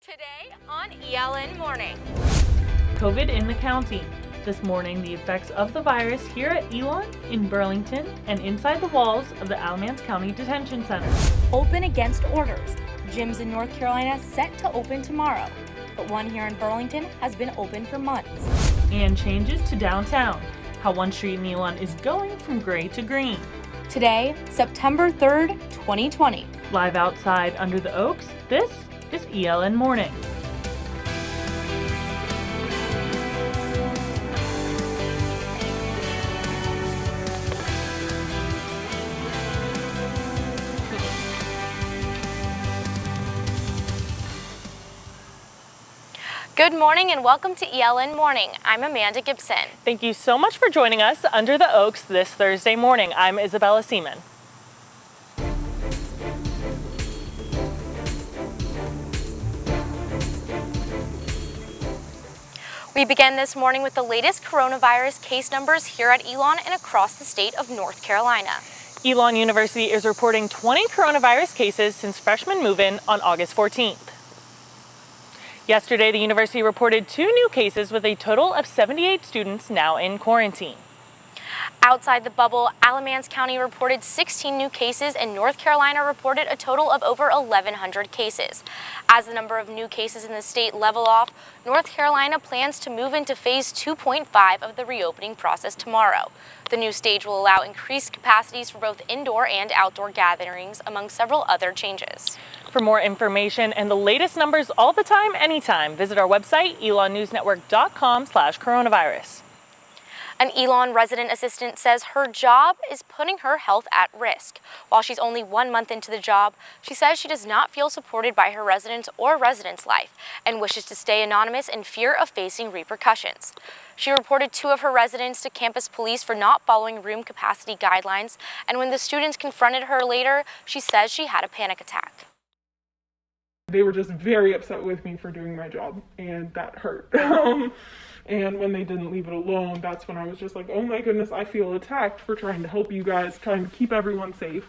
Today on ELN Morning. COVID in the county. This morning, the effects of the virus here at Elon, in Burlington, and inside the walls of the Alamance County Detention Center. Open against orders. Gyms in North Carolina set to open tomorrow, but one here in Burlington has been open for months. And changes to downtown. How one street in Elon is going from gray to green. Today, September 3rd, 2020. Live outside under the oaks, this is ELN Morning. Good morning and welcome to ELN Morning. I'm Amanda Gibson. Thank you so much for joining us under the oaks this Thursday morning. I'm Isabella Seman. We begin this morning with the latest coronavirus case numbers here at Elon and across the state of North Carolina. Elon University is reporting 20 coronavirus cases since freshman move-in on August 14th. Yesterday, the university reported 2 new cases with a total of 78 students now in quarantine. Outside the bubble, Alamance County reported 16 new cases and North Carolina reported a total of over 1,100 cases. As the number of new cases in the state level off, North Carolina plans to move into phase 2.5 of the reopening process tomorrow. The new stage will allow increased capacities for both indoor and outdoor gatherings, among several other changes. For more information and the latest numbers all the time, anytime, visit our website, elonnewsnetwork.com/coronavirus. An Elon resident assistant says her job is putting her health at risk. While she's only 1 month into the job, she says she does not feel supported by her residents or residence life and wishes to stay anonymous in fear of facing repercussions. She reported 2 of her residents to campus police for not following room capacity guidelines, and when the students confronted her later, she says she had a panic attack. They were just very upset with me for doing my job, and that hurt. And when they didn't leave it alone, that's when I was just like, oh my goodness, I feel attacked for trying to help you guys, trying to keep everyone safe.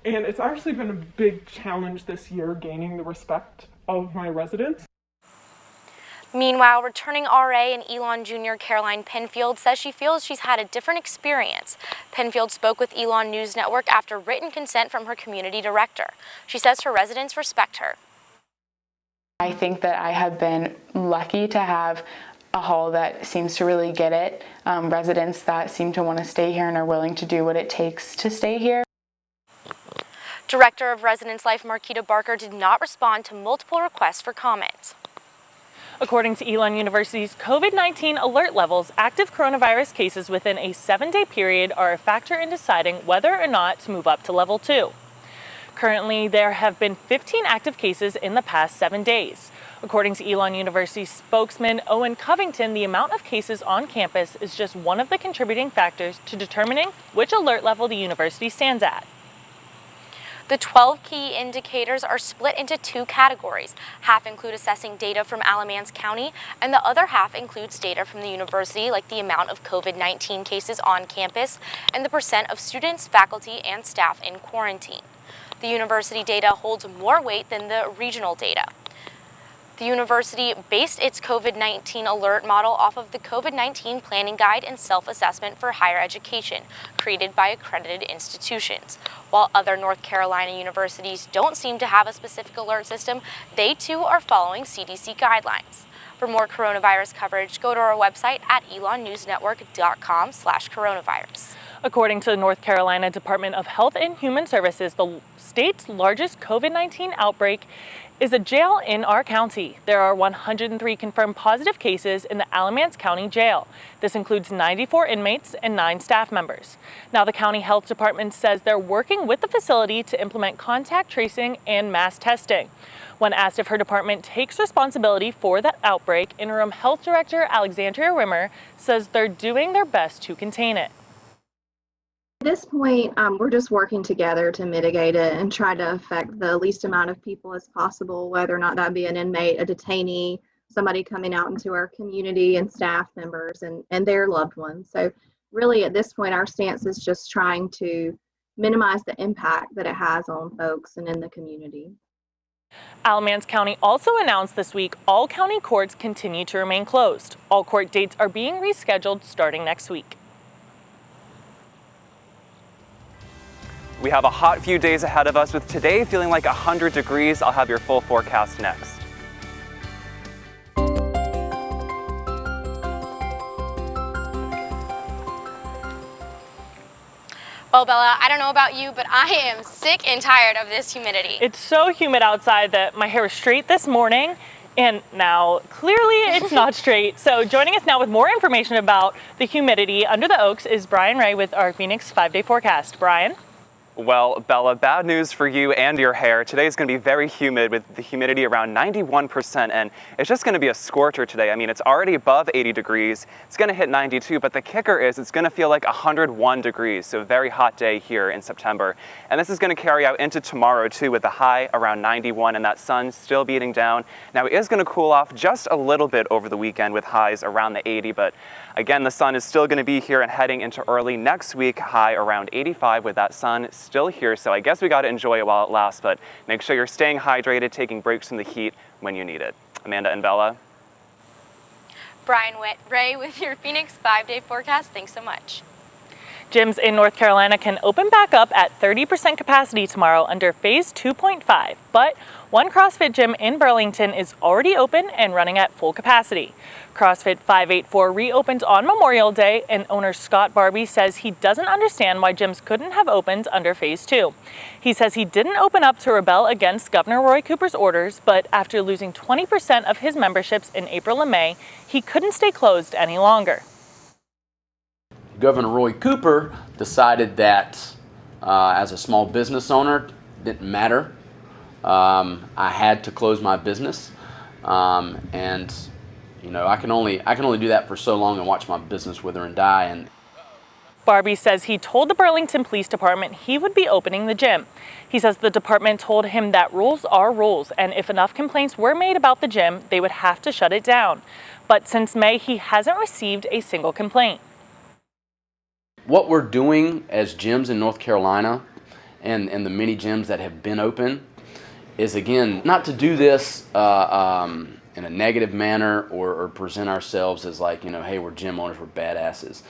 And it's actually been a big challenge this year, gaining the respect of my residents. Meanwhile, returning RA and Elon Jr. Caroline PENFIELD says she feels she's had a different experience. PENFIELD spoke with Elon News Network after written consent from her community director. She says her residents respect her. I think that I have been lucky to have a hall that seems to really get it, residents that seem to want to stay here and are willing to do what it takes to stay here. Director of Residence Life Marquita Barker did not respond to multiple requests for comment. According to Elon University's COVID-19 alert levels, active coronavirus cases within a 7-day period are a factor in deciding whether or not to move up to level 2. Currently, there have been 15 active cases in the past 7 days. According to Elon University spokesman Owen Covington, the amount of cases on campus is just one of the contributing factors to determining which alert level the university stands at. The 12 key indicators are split into 2 categories. Half include assessing data from Alamance County, and the other half includes data from the university, like the amount of COVID-19 cases on campus and the percent of students, faculty, and staff in quarantine. The university data holds more weight than the regional data. The university based its COVID-19 alert model off of the COVID-19 Planning Guide and Self-Assessment for Higher Education, created by accredited institutions. While other North Carolina universities don't seem to have a specific alert system, they too are following CDC guidelines. For more coronavirus coverage, go to our website at elonnewsnetwork.com/coronavirus. According to the North Carolina Department of Health and Human Services, the state's largest COVID-19 outbreak is a jail in our county. There are 103 confirmed positive cases in the Alamance County Jail. This includes 94 inmates and 9 staff members. Now, the county health department says they're working with the facility to implement contact tracing and mass testing. When asked if her department takes responsibility for the outbreak, Interim Health Director Alexandria Rimmer says they're doing their best to contain it. At this point, we're just working together to mitigate it and try to affect the least amount of people as possible, whether or not that be an inmate, a detainee, somebody coming out into our community, and staff members and their loved ones. So really at this point, our stance is just trying to minimize the impact that it has on folks and in the community. Alamance County also announced this week all county courts continue to remain closed. All court dates are being rescheduled starting next week. We have a hot few days ahead of us, with today feeling like 100 degrees. I'll have your full forecast next. Well, Bella, I don't know about you, but I am sick and tired of this humidity. It's so humid outside that my hair was straight this morning, and now clearly it's not straight. So joining us now with more information about the humidity under the oaks is Brian Ray with our Phoenix 5-day forecast. Brian? Well, Bella, bad news for you and your hair. Today is going to be very humid with the humidity around 91%, and it's just going to be a scorcher today. I mean, it's already above 80 degrees. It's going to hit 92, but the kicker is it's going to feel like 101 degrees, so a very hot day here in September. And this is going to carry out into tomorrow, too, with a high around 91 and that sun still beating down. Now, it is going to cool off just a little bit over the weekend with highs around the 80, but again, the sun is still going to be here and heading into early next week, high around 85 with that sun still here. So I guess we got to enjoy it while it lasts, but make sure you're staying hydrated, taking breaks from the heat when you need it. Amanda and Bella. Brian Ray with your Phoenix 5-day forecast. Thanks so much. Gyms in North Carolina can open back up at 30% capacity tomorrow under phase 2.5, but one CrossFit gym in Burlington is already open and running at full capacity. CrossFit 584 reopened on Memorial Day, and owner Scott Barbie says he doesn't understand why gyms couldn't have opened under phase 2. He says he didn't open up to rebel against Governor Roy Cooper's orders, but after losing 20% of his memberships in April and May, he couldn't stay closed any longer. Governor Roy Cooper decided that as a small business owner, it didn't matter. I had to close my business, and you know, I can only do that for so long and watch my business wither and die. And Barbie says he told the Burlington Police Department he would be opening the gym. He says the department told him that rules are rules, and if enough complaints were made about the gym, they would have to shut it down. But since May, he hasn't received a single complaint. what we're doing as gyms in North Carolina and the many gyms that have been open is, again, not to do this in a negative manner or present ourselves as like, you know, hey, we're gym owners, we're badasses.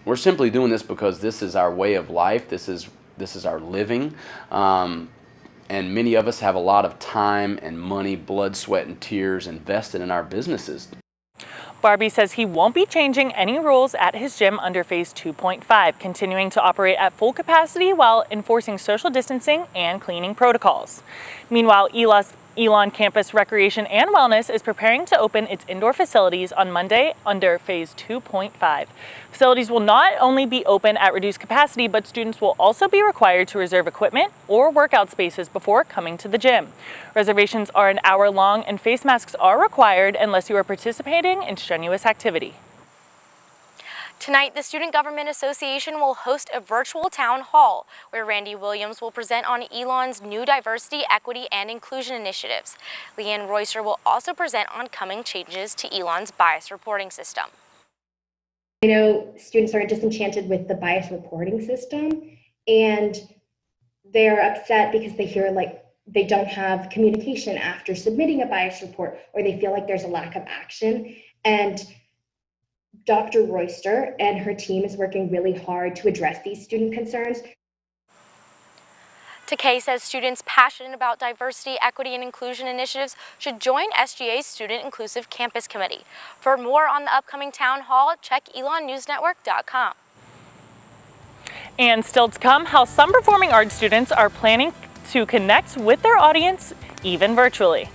We're simply doing this because this is our way of life. This is our living. And many of us have a lot of time and money, blood, sweat, and tears invested in our businesses. Barbie says he won't be changing any rules at his gym under phase 2.5, continuing to operate at full capacity while enforcing social distancing and cleaning protocols. Meanwhile, Elon Campus Recreation and Wellness is preparing to open its indoor facilities on Monday under phase 2.5. Facilities will not only be open at reduced capacity, but students will also be required to reserve equipment or workout spaces before coming to the gym. Reservations are an hour long and face masks are required unless you are participating in strenuous activity. Tonight, the Student Government Association will host a virtual town hall where Randy Williams will present on Elon's new diversity, equity, and inclusion initiatives. Leanne Royster will also present on coming changes to Elon's bias reporting system. I know students are disenchanted with the bias reporting system, and they're upset because they hear like they don't have communication after submitting a bias report, or they feel like there's a lack of action. And Dr. Royster and her team is working really hard to address these student concerns. Takei says students passionate about diversity, equity, and inclusion initiatives should join SGA's Student Inclusive Campus Committee. For more on the upcoming town hall, check elonnewsnetwork.com. And still to come, how some performing arts students are planning to connect with their audience, even virtually.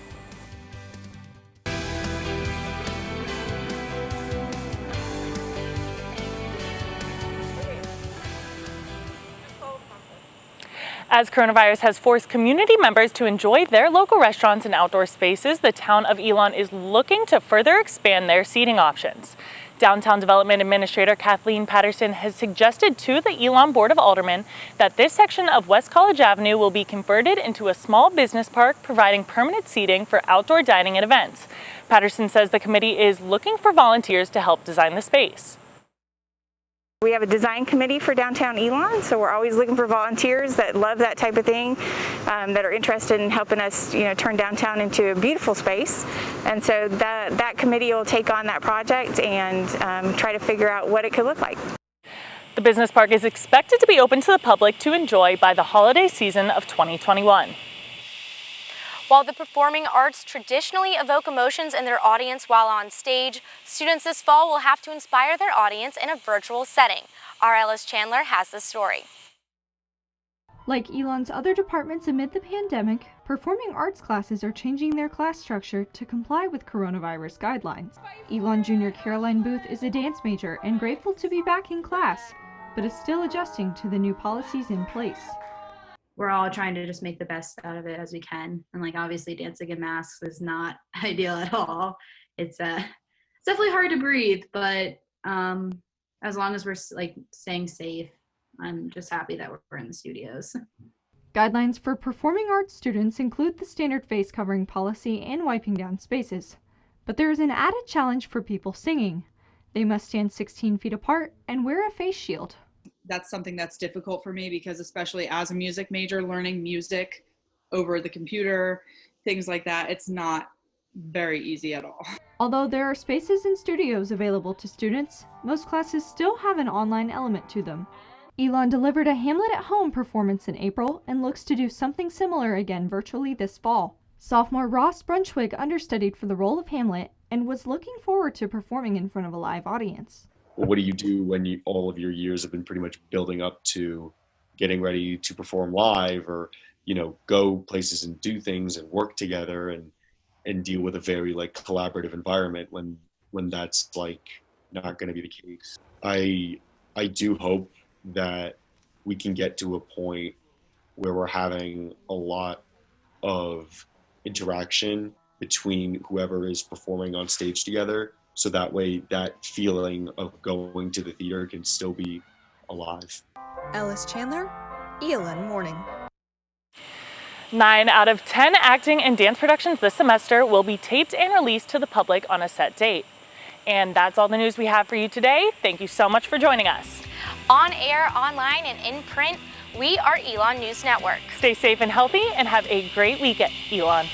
As coronavirus has forced community members to enjoy their local restaurants and outdoor spaces, the town of Elon is looking to further expand their seating options. Downtown Development Administrator Kathleen Patterson has suggested to the Elon Board of Aldermen that this section of West College Avenue will be converted into a small business park, providing permanent seating for outdoor dining and events. Patterson says the committee is looking for volunteers to help design the space. We have a design committee for downtown Elon, so we're always looking for volunteers that love that type of thing, that are interested in helping us, turn downtown into a beautiful space. And so that committee will take on that project and try to figure out what it could look like. The business park is expected to be open to the public to enjoy by the holiday season of 2021. While the performing arts traditionally evoke emotions in their audience while on stage, students this fall will have to inspire their audience in a virtual setting. Our Ellis Chandler has the story. Like Elon's other departments amid the pandemic, performing arts classes are changing their class structure to comply with coronavirus guidelines. Elon Jr. Caroline Booth is a dance major and grateful to be back in class, but is still adjusting to the new policies in place. We're all trying to just make the best out of it as we can. And obviously dancing in masks is not ideal at all. It's definitely hard to breathe, but as long as we're staying safe, I'm just happy that we're in the studios. Guidelines for performing arts students include the standard face covering policy and wiping down spaces. But there is an added challenge for people singing. They must stand 16 feet apart and wear a face shield. That's something that's difficult for me because especially as a music major, learning music over the computer, things like that, it's not very easy at all. Although there are spaces and studios available to students, most classes still have an online element to them. Elon delivered a Hamlet at Home performance in April and looks to do something similar again virtually this fall. Sophomore Ross Brunschwig understudied for the role of Hamlet and was looking forward to performing in front of a live audience. What do you do when all of your years have been pretty much building up to getting ready to perform live or, go places and do things and work together and deal with a very collaborative environment when that's not going to be the case. I do hope that we can get to a point where we're having a lot of interaction between whoever is performing on stage together. So that way, that feeling of going to the theater can still be alive. Ellis Chandler, ELN Morning. 9 out of 10 acting and dance productions this semester will be taped and released to the public on a set date. And that's all the news we have for you today. Thank you so much for joining us. On air, online, and in print, we are Elon News Network. Stay safe and healthy and have a great week at Elon.